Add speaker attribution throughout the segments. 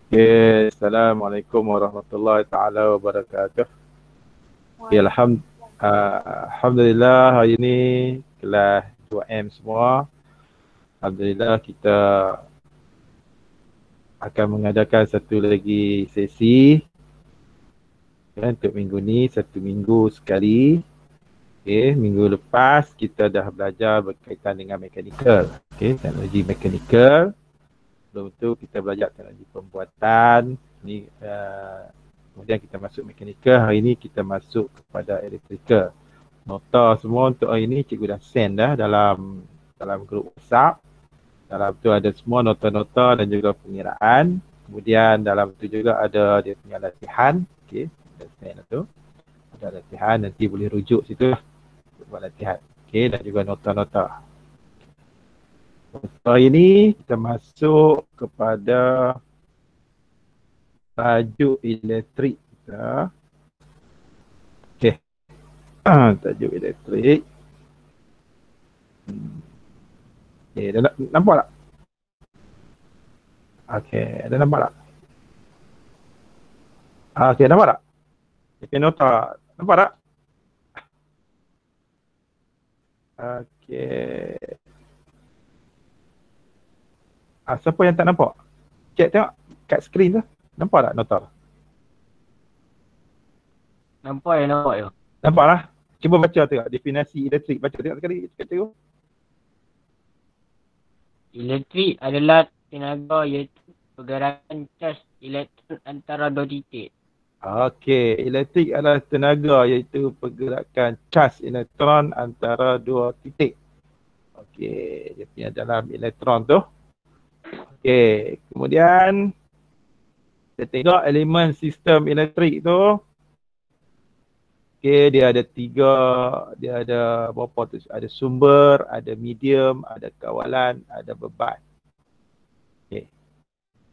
Speaker 1: Okay. Assalamualaikum warahmatullahi taala wabarakatuh. Okay, Alhamdulillah hari ini kelas 2M semua. Alhamdulillah kita akan mengadakan satu lagi sesi untuk minggu ni, satu minggu sekali. Okay, minggu lepas kita dah belajar berkaitan dengan mekanikal. Okay, teknologi mekanikal. Sebelum tu kita belajar teknologi pembuatan. Ni kemudian kita masuk mekanikal. Hari ini kita masuk kepada elektrikal. Nota semua untuk hari ini cikgu dah send dah dalam grup WhatsApp. Dalam tu ada semua nota-nota dan juga pengiraan. Kemudian dalam tu juga ada dia punya latihan. Okey, dah send tu. Ada latihan, nanti boleh rujuk situ lah buat latihan. Okey, dan juga nota-nota. Hari ini kita masuk kepada tajuk elektrik kita. Okey. Tajuk elektrik. Okey, dah nampak tak? Okey, ada nampak tak? Okey, nampak tak? Okey, nota. Nampak tak? Okey. Siapa yang tak nampak? Cek tengok kat skrin tu. Nampak tak nota?
Speaker 2: Nampak ya.
Speaker 1: Nampak lah. Cuba baca tengok definisi elektrik. Baca tengok sekali kat cikgu.
Speaker 2: Elektrik adalah tenaga iaitu pergerakan cas elektron antara dua titik.
Speaker 1: Okey, elektrik adalah tenaga iaitu pergerakan cas elektron antara dua titik. Okey, dia punya dalam elektron tu. Okey, kemudian kita tengok elemen sistem elektrik tu. Okey, dia ada tiga, dia ada berapa tu? Ada sumber, ada medium, ada kawalan, ada beban. Okey.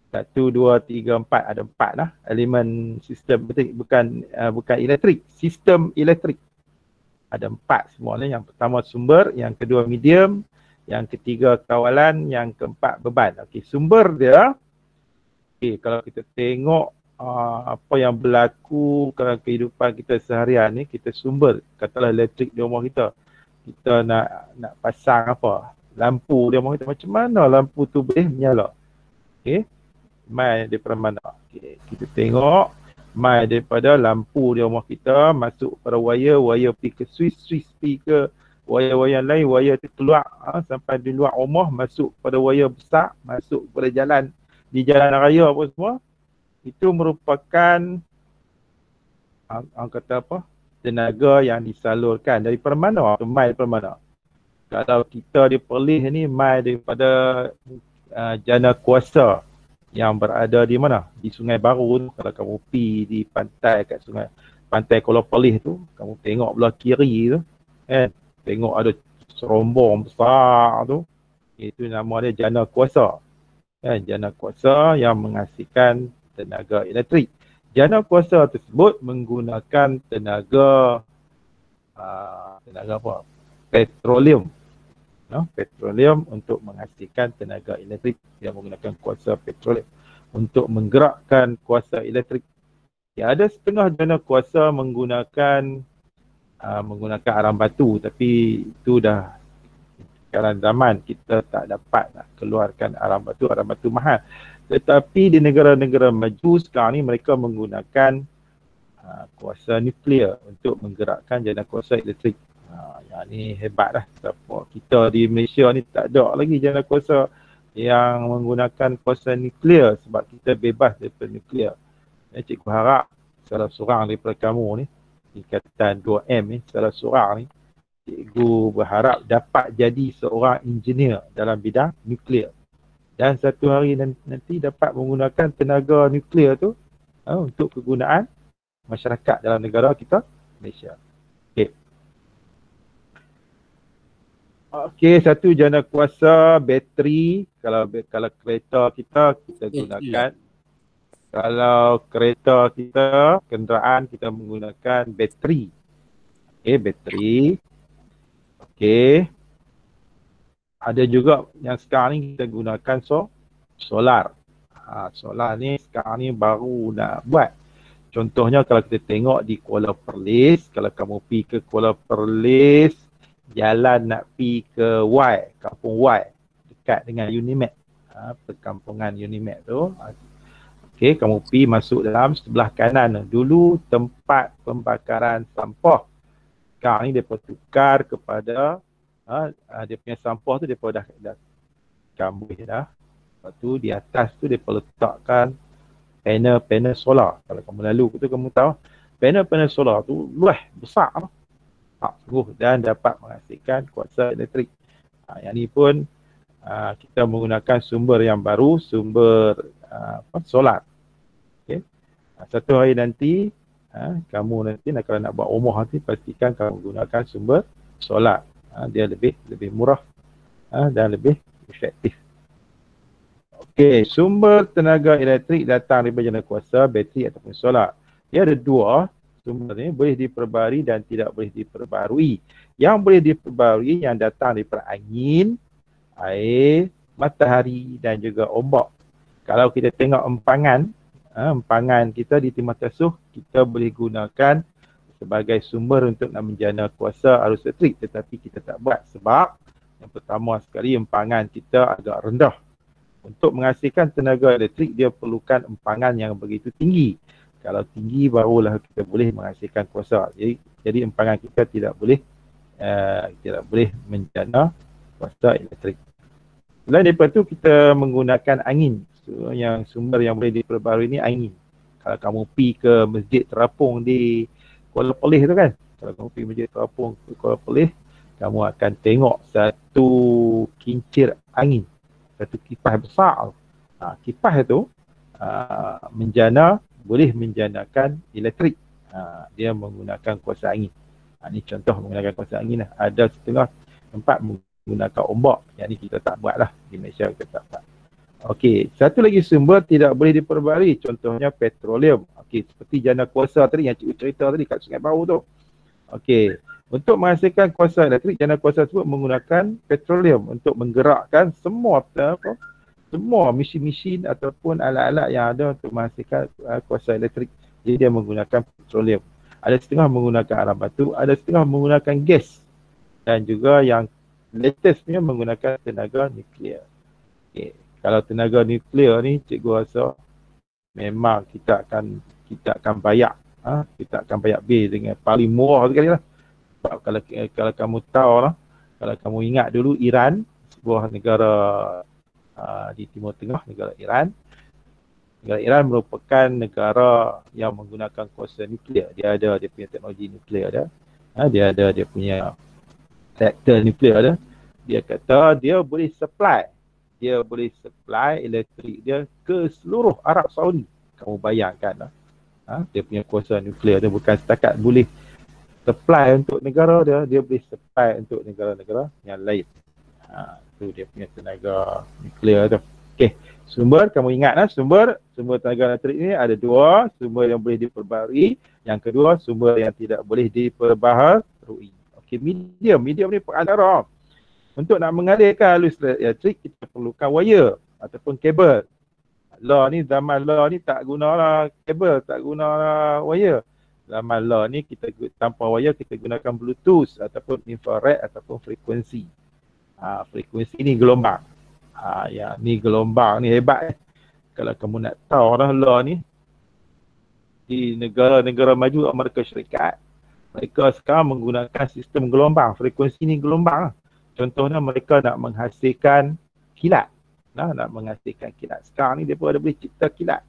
Speaker 1: 1, 2, 3, 4. Ada 4 lah elemen sistem elektrik. Bukan elektrik, sistem elektrik. Ada 4 semuanya. Yang pertama sumber, yang kedua medium, yang ketiga kawalan, yang keempat beban. Okey, sumber dia. Okey, kalau kita tengok apa yang berlaku dalam kehidupan kita seharian ni, kita sumber, katalah elektrik di rumah kita. Kita nak pasang apa? Lampu di rumah kita. Macam mana lampu tu boleh menyala? Okey. Mai daripada mana? Okay. Kita tengok mai daripada lampu di rumah kita masuk pada wire pergi ke switch pergi ke wire-wire lain, wire tu keluar sampai di luar rumah, masuk pada wire besar, masuk pada jalan, di jalan raya apa semua. Itu merupakan orang kata apa? Tenaga yang disalurkan daripada mana? Mai daripada mana? Kalau kita di Perlis ni mai daripada jana kuasa yang berada di mana? Di Sungai Baru tu. Kalau kamu pergi di pantai kat sungai, pantai Kuala Perlis tu, kamu tengok belah kiri tu, kan? Tengok ada serombong besar tu. Itu nama dia jana kuasa. Kan? Jana kuasa yang menghasilkan tenaga elektrik. Jana kuasa tersebut menggunakan tenaga apa? Petroleum. Petroleum untuk menghasilkan tenaga elektrik. Yang menggunakan kuasa petroleum untuk menggerakkan kuasa elektrik. Ya, ada setengah jana kuasa menggunakan arang batu, tapi itu dah sekarang zaman kita tak dapat nak keluarkan arang batu mahal. Tetapi di negara-negara maju sekarang ni mereka menggunakan kuasa nuklear untuk menggerakkan jana kuasa elektrik. Yang ni hebat lah. Kita di Malaysia ni tak ada lagi jana kuasa yang menggunakan kuasa nuklear sebab kita bebas daripada nuklear. Cikgu harap salah seorang daripada kamu ni, Ikatan 2M ni, salah seorang ni, cikgu berharap dapat jadi seorang engineer dalam bidang nuklear. Dan satu hari nanti dapat menggunakan tenaga nuklear tu untuk kegunaan masyarakat dalam negara kita, Malaysia. Okey, satu jana kuasa bateri. Kalau kereta kita gunakan. Kalau kereta kita, kenderaan kita menggunakan bateri. Okey, bateri. Okey. Ada juga yang sekarang ni kita gunakan solar. Solar ni sekarang ni baru nak buat. Contohnya kalau kita tengok di Kuala Perlis, kalau kamu pergi ke Kuala Perlis, jalan nak pergi ke Y, Kampung Y, dekat dengan Unimed, perkampungan Unimed tu. Okey, kamu pergi masuk dalam sebelah kanan. Dulu tempat pembakaran sampah. Sekarang ni mereka tukar kepada dia punya sampah tu mereka dah kambing dah. Lepas tu di atas tu mereka letakkan panel solar. Kalau kamu lalu tu kamu tahu panel solar tu luas besar dan dapat menghasilkan kuasa elektrik. Yang ni pun kita menggunakan sumber yang baru, sumber solar. Okay. Satu hari nanti kamu nanti kalau nak buat rumah nanti pastikan kamu gunakan sumber solar. Dia lebih murah dan lebih efektif. Okey, sumber tenaga elektrik datang daripada jana kuasa, bateri ataupun solar. Dia ada dua sumber ni, boleh diperbarui dan tidak boleh diperbarui. Yang boleh diperbarui yang datang daripada angin, air, matahari dan juga ombak. Kalau kita tengok empangan kita di Timur Tasuh, kita boleh gunakan sebagai sumber untuk nak menjana kuasa arus elektrik, tetapi kita tak buat sebab yang pertama sekali empangan kita agak rendah. Untuk menghasilkan tenaga elektrik, dia perlukan empangan yang begitu tinggi. Kalau tinggi, barulah kita boleh menghasilkan kuasa. Jadi empangan kita tidak boleh menjana kuasa elektrik. Selain daripada itu, kita menggunakan angin. So, yang sumber yang boleh diperbarui ini angin. Kalau kamu pergi ke Masjid Terapung di Kuala Perlis tu kan. Kalau kamu pergi Masjid Terapung di Kuala Perlis, kamu akan tengok satu kincir angin. Satu kipas besar. Kipas itu boleh menjanakan elektrik. Dia menggunakan kuasa angin. Ini contoh menggunakan kuasa angin lah. Ada setengah tempat menggunakan ombak. Yang ni kita tak buat lah. Di Malaysia kita tak buat. Okey, satu lagi sumber tidak boleh diperbarui. Contohnya petroleum. Okey, seperti jana kuasa tadi yang cikgu cerita tadi kat Sungai Baru tu. Okey, untuk menghasilkan kuasa elektrik, jana kuasa tersebut menggunakan petroleum untuk menggerakkan semua mesin-mesin ataupun alat-alat yang ada untuk menghasilkan kuasa elektrik. Jadi dia menggunakan petroleum. Ada setengah menggunakan alam batu, ada setengah menggunakan gas. Dan juga yang latestnya menggunakan tenaga nuklear. Okay. Kalau tenaga nuklear ni cikgu rasa memang kita akan bayar. Kita akan bayar bil dengan paling murah sekali lah. Sebab kalau kamu tahu lah, kalau kamu ingat dulu Iran, sebuah negara di Timur Tengah, negara Iran. Negara Iran merupakan negara yang menggunakan kuasa nuklear. Dia ada dia punya teknologi nuklear dia. Dia ada dia punya reaktor nuklear dia. Dia kata dia boleh supply elektrik dia ke seluruh Arab Saudi. Kamu bayangkan lah. Dia punya kuasa nuklear dia bukan setakat boleh supply untuk negara dia, dia boleh supply untuk negara-negara yang lain. Itu dia punya tenaga nuklear tu. Okey, sumber kamu ingatlah, sumber tenaga elektrik ni ada dua, sumber yang boleh diperbarui, yang kedua sumber yang tidak boleh diperbaharui. Okey, medium ni perantara. Untuk nak mengalirkan arus elektrik kita perlukan wire ataupun kabel. Zaman law ni tak gunalah kabel, tak gunalah wire. Zaman law ni kita tanpa wire kita gunakan Bluetooth ataupun infrared ataupun frekuensi. Frekuensi ni gelombang. Ni gelombang ni hebat. Kalau kamu nak tahu lah law ni di negara-negara maju Amerika Syarikat, mereka sekarang menggunakan sistem gelombang. Frekuensi ni gelombang. Contohnya mereka nak menghasilkan kilat. Nak menghasilkan kilat. Sekarang ni mereka ada boleh cipta kilat.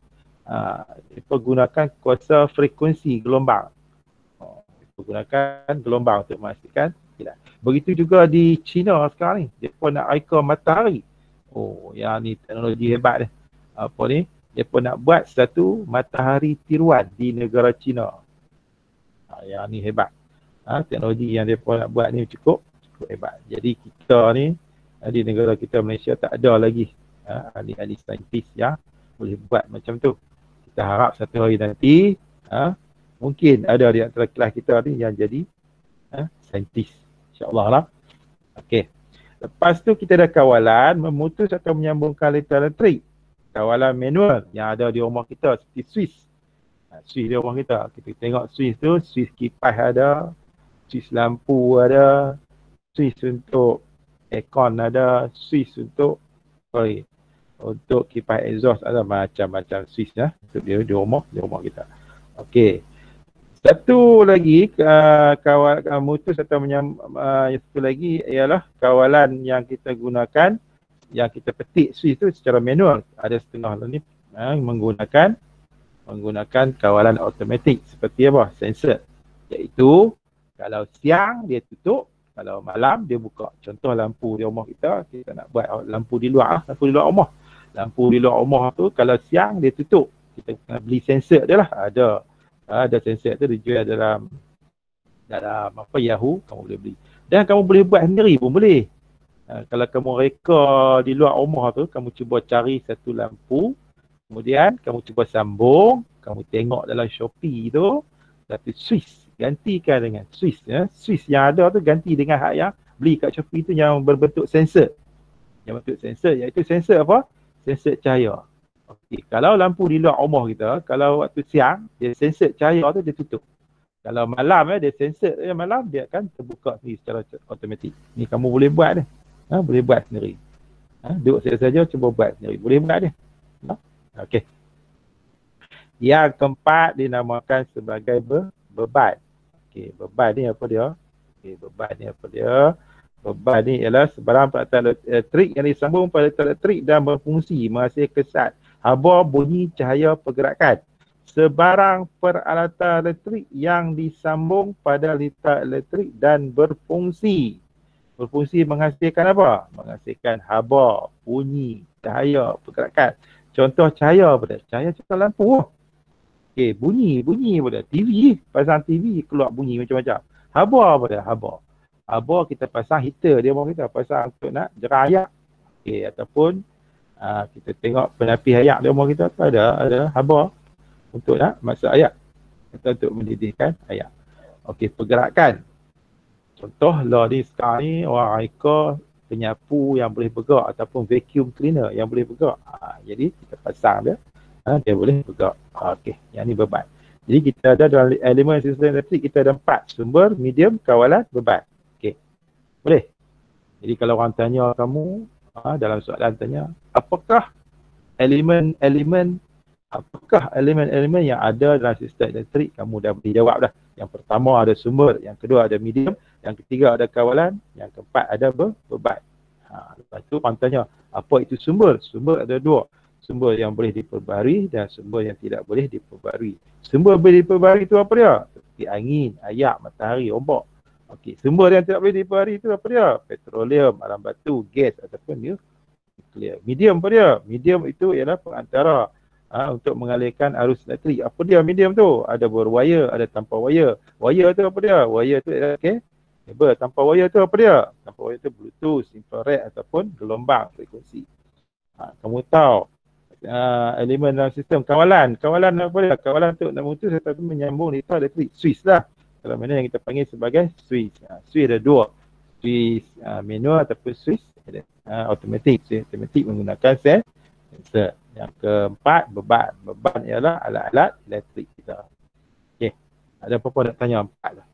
Speaker 1: Mereka gunakan kuasa frekuensi gelombang. Mereka gunakan gelombang untuk menghasilkan kilat. Begitu juga di China sekarang ni. Mereka nak reka matahari. Yang ni teknologi hebat dia. Mereka nak buat satu matahari tiruan di negara China. Yang ni hebat. Teknologi yang mereka nak buat ni cukup hebat. Jadi kita ni di negara kita Malaysia tak ada lagi ahli-ahli saintis yang boleh buat macam tu. Kita harap satu hari nanti mungkin ada di antara kelas kita ni yang jadi saintis. InsyaAllah lah. Okey. Lepas tu kita dah kawalan memutus atau menyambungkan aliran elektrik. kawalan manual yang ada di rumah kita seperti Swiss. Swiss di rumah kita. Kita tengok Swiss tu, Swiss kipas ada, Swiss lampu ada, Swiss untuk aircon ada, Swiss untuk kipas exhaust ada, macam-macam Swiss untuk dia di rumah kita. Okey. Satu lagi mutus atau satu lagi ialah kawalan yang kita gunakan, yang kita petik Swiss tu secara manual. Ada setengah ni menggunakan kawalan automatik seperti apa? Sensor. Iaitu kalau siang dia tutup, kalau malam dia buka. Contoh lampu di rumah kita nak buat lampu di luar rumah. Lampu di luar rumah tu kalau siang dia tutup. Kita kena beli sensor dia lah. Ada sensor tu dijual dalam Yahoo, kamu boleh beli. Dan kamu boleh buat sendiri pun boleh. Kalau kamu reka di luar rumah tu, kamu cuba cari satu lampu, kemudian kamu cuba sambung, kamu tengok dalam Shopee tu, satu Swiss, gantikan dengan Swiss. Swiss yang ada tu ganti dengan hak yang beli kat Shopee tu yang berbentuk sensor. Yang bentuk sensor, iaitu sensor apa? Sensor cahaya. Okey, kalau lampu di luar rumah kita, kalau waktu siang, dia sensor cahaya tu dia tutup. Kalau malam dia sensor malam dia akan terbuka sendiri secara automatik. Ni kamu boleh buat dia. Boleh buat sendiri. Duduk saja cuba buat sendiri. Boleh buat dia. Okey. Yang keempat dinamakan sebagai beban. Okey, beban ni apa dia? Beban ni ialah sebarang peralatan elektrik yang disambung pada elektrik dan berfungsi menghasilkan kesan haba, bunyi, cahaya, pergerakan. Sebarang peralatan elektrik yang disambung pada litar elektrik dan berfungsi. Berfungsi menghasilkan apa? Menghasilkan haba, bunyi, cahaya, pergerakan. Contoh cahaya pada cahaya contoh lampu. Okey, bunyi pada TV, pasang TV keluar bunyi macam-macam. Haba pada haba kita pasang heater dia rumah kita, pasang untuk nak jerah ayak. Okey, ataupun kita tengok penapis ayak di rumah kita tu ada haba untuk nak masak ayak atau untuk mendidihkan ayak. Okey, pergerakan. Contoh lah ni sekarang ni orang reka penyapu yang boleh bergerak ataupun vacuum cleaner yang boleh bergerak. Jadi kita pasang dia, dia boleh bergerak. Okey, yang ni beban. Jadi kita ada dalam elemen sistem elektrik kita ada 4 sumber, medium, kawalan, beban. Okey. Boleh? Jadi kalau orang tanya kamu dalam soalan tanya, apakah elemen-elemen yang ada dalam sistem elektrik, kamu dah boleh jawab dah. Yang pertama ada sumber, yang kedua ada medium, yang ketiga ada kawalan, yang keempat ada beban. Lepas tu orang tanya, apa itu sumber? Sumber ada 2. Sumber yang boleh diperbaharui dan sumber yang tidak boleh diperbaharui. Sumber boleh diperbaharui itu apa dia? Seperti angin, ayak, matahari, ombak. Okey, sumber yang tidak boleh diperbaharui itu apa dia? Petroleum, alam batu, gas ataupun nuklear. Medium apa dia? Medium itu ialah perantara untuk mengalirkan arus elektrik. Apa dia medium tu? Ada berwire, ada tanpa wire. Wire tu apa dia? Wire tu ialah kabel. Tanpa wire tu apa dia? Tanpa wire tu Bluetooth, infrared ataupun gelombang frekuensi. Kamu tahu elemen dalam sistem kawalan. Kawalan apa dia? Kawalan untuk nak memutus ataupun menyambung litar elektrik. Swiss lah. Kalau mana yang kita panggil sebagai Swiss. Swiss ada 2. Swiss manual ataupun Swiss automatik. Swiss automatik menggunakan sensor. Yang keempat, beban. Beban ialah alat-alat elektrik kita. Okey. Ada apa-apa nak tanya? 4 lah.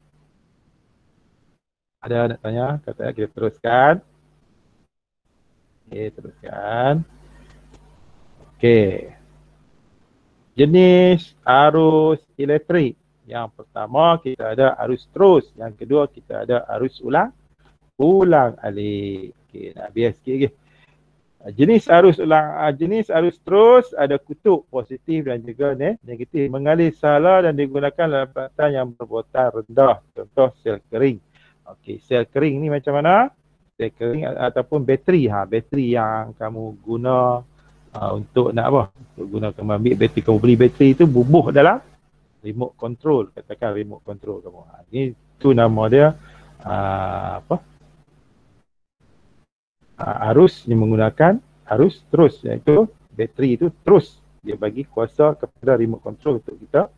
Speaker 1: Ada nak tanya? Kata kita teruskan. Okey, teruskan. Okey. Jenis arus elektrik. Yang pertama kita ada arus terus. Yang kedua kita ada arus ulang alik. Okey, nak bias sikit lagi. Jenis arus terus ada kutub positif dan juga negatif. Mengalir salah dan digunakan dalam peralatan yang bervoltaj rendah. Contoh sel kering. Okey, sel kering ni macam mana? Sel kering ataupun bateri. Bateri yang kamu guna untuk nak apa? Untuk guna kamu ambil bateri, kamu beli bateri itu bubuh dalam remote control. Katakan remote control kamu. Ini tu nama dia arus yang menggunakan arus terus, iaitu bateri itu terus dia bagi kuasa kepada remote control untuk kita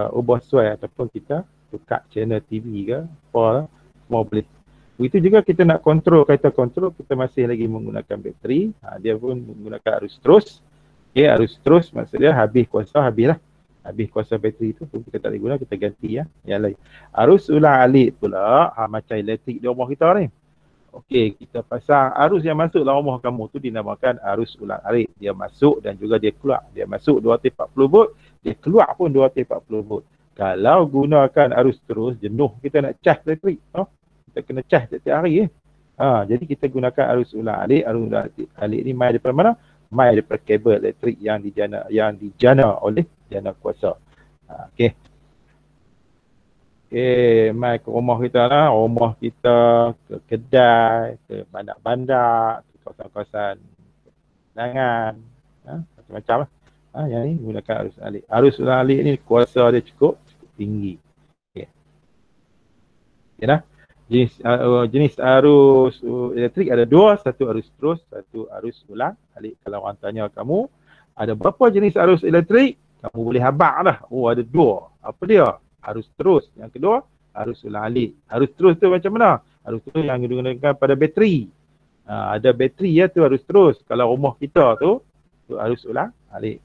Speaker 1: ubah sesuai ataupun kita tukar channel TV ke apa, semua boleh. Begitu juga kita nak kontrol, kaitan kontrol kita masih lagi menggunakan bateri. Dia pun menggunakan arus terus. Okay, arus terus maksudnya habis kuasa, habislah. Habis kuasa bateri tu kita tak boleh guna, kita ganti ya. Yang lain. Arus ulang alik pula, macam elektrik di rumah kita ni. Okey, kita pasang arus yang masuk dalam rumah kamu tu dinamakan arus ulang alik. Dia masuk dan juga dia keluar. Dia masuk 240 volt, dia keluar pun 240 volt. Kalau gunakan arus terus, jenuh kita nak cas elektrik. Kita kena cas setiap hari. Jadi kita gunakan arus ulang alik. Arus ulang alik ni mai daripada mana? Mai daripada kabel elektrik yang dijana oleh jana kuasa. Okey. Mai ke rumah kita lah, rumah kita, ke kedai, ke bandar-bandar, ke kawasan-kawasan penerangan, macam-macam lah. Yang ni gunakan arus alik. Arus ulang alik ni kuasa dia cukup tinggi. Okay. Ya, jenis arus elektrik ada dua, satu arus terus, satu arus ulang alik. Kalau orang tanya kamu, ada berapa jenis arus elektrik? Kamu boleh habaq dah. Ada dua. Apa dia? Arus terus. Yang kedua, arus ulang alik. Arus terus tu macam mana? Arus terus yang digunakan pada bateri. Ada bateri ya tu arus terus. Kalau rumah kita tu arus ulang alik.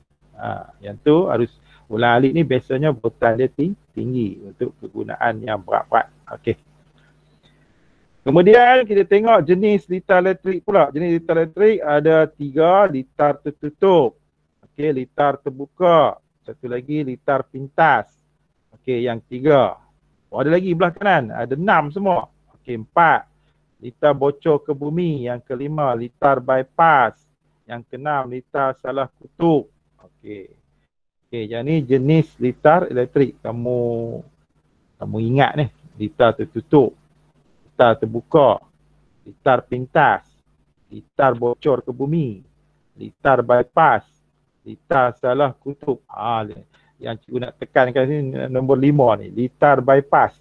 Speaker 1: Yang tu arus ulang alik ni biasanya voltan dia tinggi untuk kegunaan yang berat-berat. Okey. Kemudian kita tengok jenis litar elektrik pula. Jenis litar elektrik ada 3, litar tertutup. Okey, litar terbuka. Satu lagi litar pintas. Okey, yang 3. Ada lagi belah kanan. Ada 6 semua. Okey, 4. Litar bocor ke bumi. Yang ke-5, litar bypass. Yang ke-6, litar salah kutub. Okey. Okey, yang ni jenis litar elektrik. Kamu ingat ni. Litar tertutup. Litar terbuka. Litar pintas. Litar bocor ke bumi. Litar bypass. Litar salah kutub. Yang cikgu nak tekankan ni nombor 5 ni, litar bypass.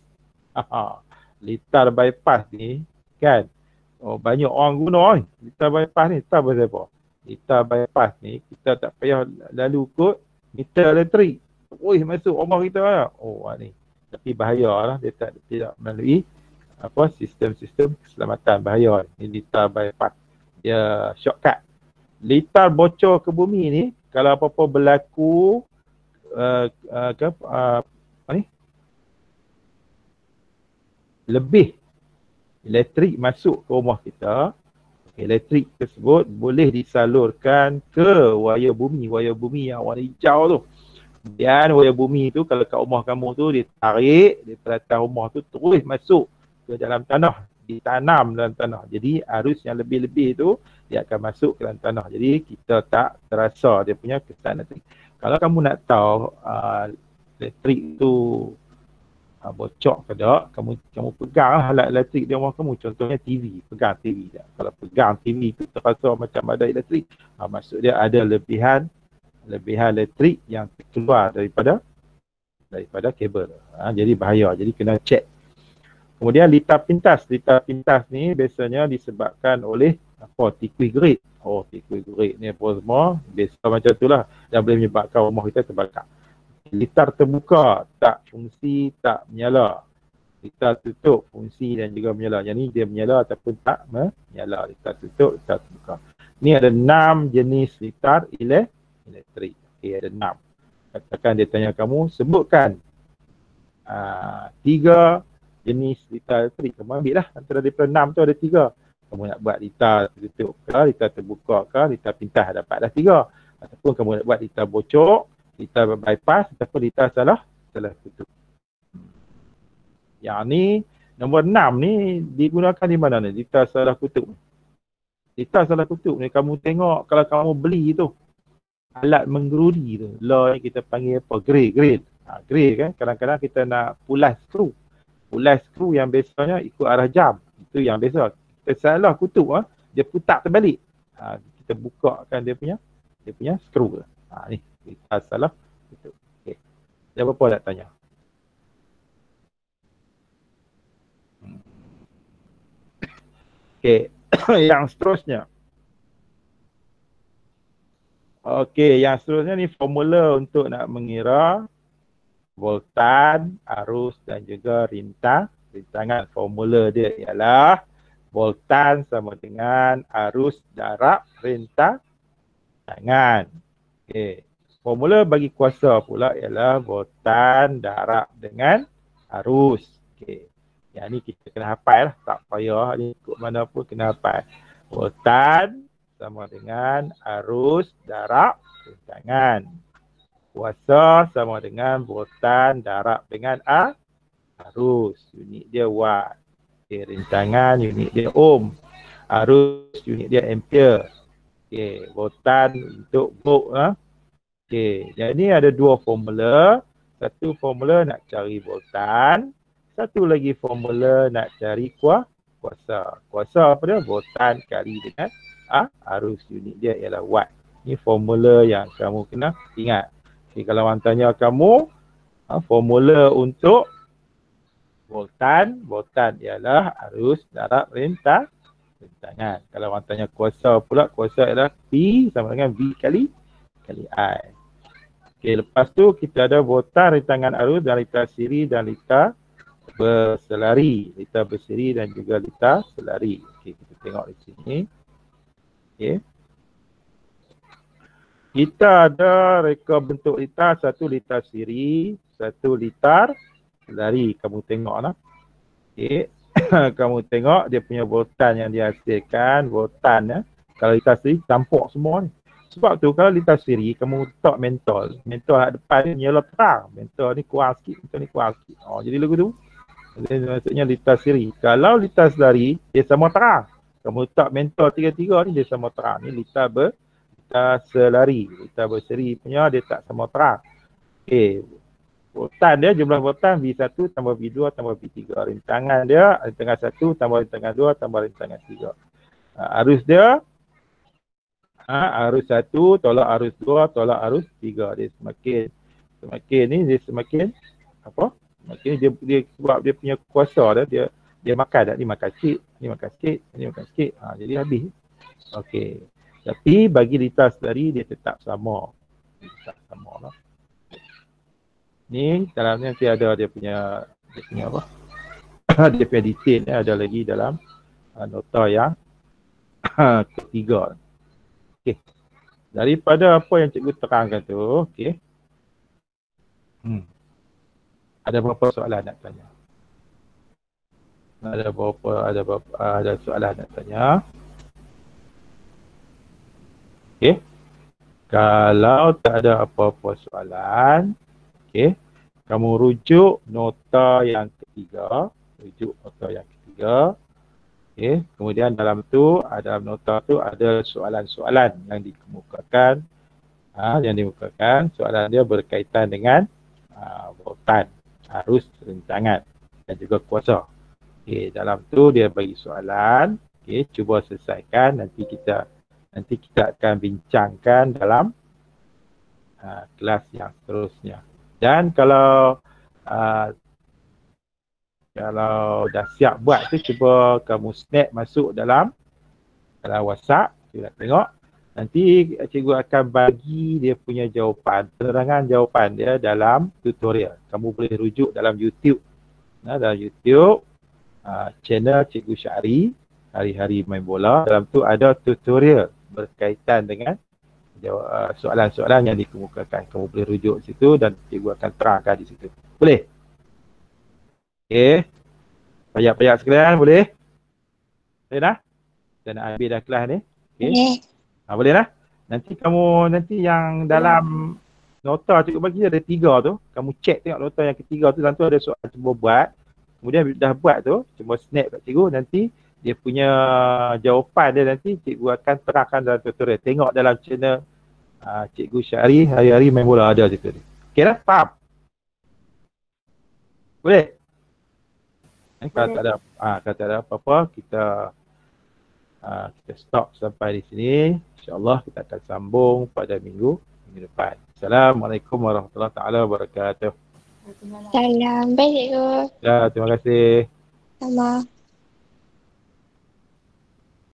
Speaker 1: Litar bypass ni kan, banyak orang guna ni. Litar bypass ni tahu pasal apa? Litar bypass ni kita tak payah lalu kot meter elektrik. Masuk rumah kita lah. Ni. Tapi bahaya lah, dia tidak melalui sistem-sistem keselamatan, bahaya ni. Litar bypass. Dia shortcut. Litar bocor ke bumi ni, kalau apa-apa berlaku lebih elektrik masuk ke rumah kita, elektrik tersebut boleh disalurkan ke wayar bumi yang warna hijau tu. Dan wayar bumi tu kalau kat rumah kamu tu dia tarik daripada atas rumah tu terus masuk ke dalam tanah, ditanam dalam tanah. Jadi arus yang lebih-lebih tu dia akan masuk ke dalam tanah. Jadi kita tak terasa dia punya kesan elektrik. Kalau kamu nak tahu elektrik tu bocor ke tak, kamu pegang alat elektrik di rumah kamu. Contohnya TV, pegang TV. Kalau pegang TV tu terasa macam ada elektrik, maksud dia ada lebihan elektrik yang keluar daripada kabel. Jadi bahaya, jadi kena cek. Kemudian litar pintas. Litar pintas ni biasanya disebabkan oleh tikus gerit. Tikus gerit ni apa semua, biasa macam tu lah. Dan boleh menyebabkan rumah kita terbakar. Litar terbuka, tak fungsi, tak menyala. Litar tutup, fungsi dan juga menyala. Yang ni dia menyala ataupun tak menyala. Litar tutup, litar terbuka. Ni ada 6 jenis litar elektrik. Okey, ada 6. Katakan dia tanya kamu, sebutkan 3 jenis litar elektrik. Kamu ambil lah, antara daripada 6 tu ada 3. Kamu nak buat litar tertutup ke, litar terbuka ke, litar pintas, dapatlah 3. Ataupun kamu nak buat litar bocor, litar bypass, ataupun litar salah kutub. Yang ni, nombor 6 ni digunakan di mana ni? Litar salah kutub. Litar salah kutub ni kamu tengok kalau kamu beli tu, alat menggerudi tu, ni kita panggil apa? Grill. Grill kan, kadang-kadang kita nak pulas skru. Pulas skru yang biasanya ikut arah jam. Itu yang biasa. Kita salah kutub, dia putar terbalik. Kita bukakan dia punya skru. Ni kita salah kutub. Okey. Ada apa-apa nak tanya? Okey, yang seterusnya. Okey, yang seterusnya ni formula untuk nak mengira voltan, arus dan juga rintangan. Formula dia ialah voltan sama dengan arus darab rintangan. Okey. Formula bagi kuasa pula ialah voltan darab dengan arus. Okey. Yang ni kita kena hafal lah. Tak payah ni ikut mana pun kena hafal. Voltan sama dengan arus darab rintangan. Kuasa sama dengan voltan darab dengan arus. Unit dia watt. Okay, rintangan unit dia ohm. Arus unit dia ampere. Okay, voltan untuk volt lah. Okay, jadi ada dua formula. Satu formula nak cari voltan. Satu lagi formula nak cari kuasa. Kuasa apa dia? Voltan kali dengan arus unit dia ialah watt. Ini formula yang kamu kena ingat. Okay, kalau orang tanya kamu formula untuk voltan ialah arus darab rintangan. Kalau orang tanya kuasa pula, kuasa ialah P sama dengan V kali I. Okay, lepas tu kita ada voltan, rintangan arus dan litar siri dan litar berselari. Litar bersiri dan juga litar selari. Okay, kita tengok di sini. Okay. Kita ada reka bentuk litar, satu litar siri, satu litar selari. Kamu tengoklah. Okay. Kamu tengok dia punya voltan yang dihasilkan, voltan ya. Kalau litar siri campur semua ni. Sebab tu kalau litar siri kamu letak mentol kat depan ni nyala terang. Mentol ni kurang sikit, mentol ni kurang sikit. Oh, jadi lagu tu. Jadi maksudnya litar siri. Kalau litar selari dia sama terang. Kamu letak mentol tiga-tiga ni dia sama terang. Ni litar selari. Litar berseri punya dia tak sama terang. Okey. Voltan dia, jumlah voltan V1 tambah V2 tambah V3. Rintangan dia, rintangan 1 tambah rintangan 2 tambah rintangan 3. Arus dia, arus 1 tolak arus 2 tolak arus 3. Dia semakin ni, dia semakin apa? Semakin dia sebab dia punya kuasa dia makan. Ni makan sikit, ni makan sikit, ni makan sikit. Jadi habis. Okey. Tapi bagi litar selari dia tetap sama. Tetap sama lah. Ni dalamnya nanti ada dia punya apa? Dia punya detail ni ada lagi dalam nota yang ketiga. Okey. Daripada apa yang cikgu terangkan tu, okey. Ada berapa soalan nak tanya? Ada soalan nak tanya? Okey. Kalau tak ada apa-apa soalan, okey, kamu rujuk nota yang ketiga. Okey, kemudian dalam nota tu ada soalan-soalan yang dikemukakan. Soalan dia berkaitan dengan voltan, arus, rintangan dan juga kuasa. Okey, dalam tu dia bagi soalan. Okey, cuba selesaikan, nanti kita akan bincangkan dalam kelas yang seterusnya. Dan kalau dah siap buat tu, cuba kamu snap masuk dalam WhatsApp. Kita nak tengok. Nanti cikgu akan bagi dia punya jawapan, penerangan jawapan dia dalam tutorial. Kamu boleh rujuk dalam YouTube. Dalam YouTube, channel Cikgu Syahri, Hari-Hari Main Bola. Dalam tu ada tutorial berkaitan dengan soalan-soalan yang dikemukakan. Kamu boleh rujuk situ dan cikgu akan terangkan di situ. Boleh? Okey. Payah-payah sekalian, boleh? Boleh dah? Kita nak habis dah kelas ni. Okey. Boleh dah? Nanti yang dalam nota cikgu bagi ada 3 tu. Kamu check tengok nota yang ketiga tu. Dalam tu ada soalan cuba buat. Kemudian dah buat tu, cuba snap kat cikgu. Nanti dia punya jawapan dia nanti cikgu akan terangkan dalam tutorial. Tengok dalam channel Cikgu Syahri, Hari-Hari Main Bola ada situ. Okey dah? Faham? Boleh? Kalau tak ada apa-apa, kita stop sampai di sini. InsyaAllah kita akan sambung pada minggu depan. Assalamualaikum warahmatullahi wabarakatuh.
Speaker 3: Salam. Baik, cikgu.
Speaker 1: Ya, terima kasih.
Speaker 3: Sama.